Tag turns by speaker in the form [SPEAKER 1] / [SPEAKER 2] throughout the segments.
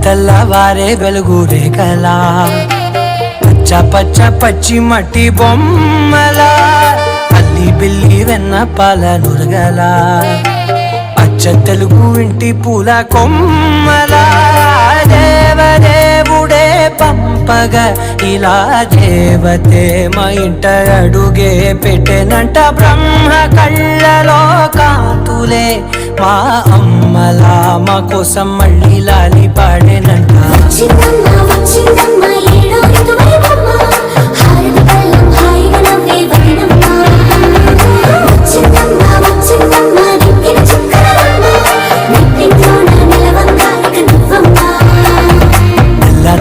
[SPEAKER 1] తెల్లవారే వెలుగు రేఖలా పచ్చ పచ్చ పచ్చి మట్టి బొమ్మలా అల్లి బిల్లి వెన్న పాల నురగలా అచ్చ తెలుగు ఇంటి పూల కొమ్మలా దేవదేవుడే పంపగా ఇలా దేవతే మా ఇంట అడుగే పెట్టెనంట బ్రహ్మ కళ్ళలో కాంతులే మా అమ్మలా మా కోసం మళ్ళీ లాలి పాడేనంట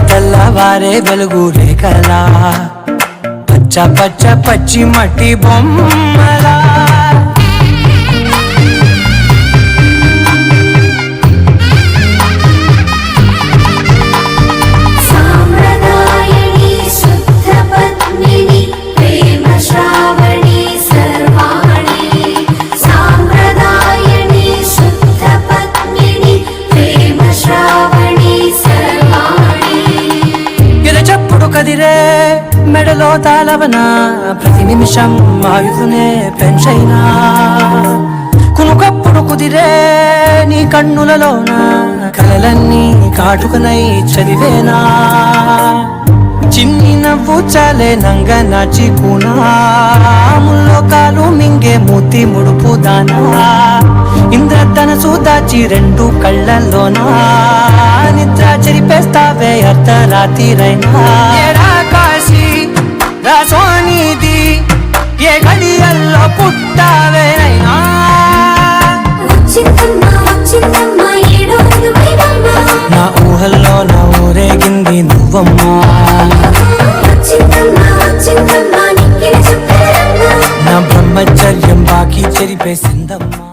[SPEAKER 1] తెల్లవారే వెలుగు రేఖలా పచ్చ పచ్చ పచ్చి మట్టి బొమ్మలా కదిరే మెడలో తాళవన ప్రతి నిమిషం ఆయుధునే పెంచైనా కునుకప్పుడు కుదిరే నీ కన్నులలోన కలలన్నీ కాటుకనై చదివేనా చిన్ని నవ్వు చాలే నంగ నాచి కూనాముల్లో కాలు మింగే మూతి ముడుపు దానా ఇంద్రధనసు దాచి రెండు కళ్ళల్లోనా నిద్ర చెరిపేస్తావే అర్ధరాత్రిరైనా కాశీ రాసోనిది ఏ గడియల్లో పుట్టావేనైనా నా ఊహల్లో నా ఊరేగింది నువ్వమ్మా నా బ్రహ్మచర్యం బాకీ చెరిపేసిందమ్మా.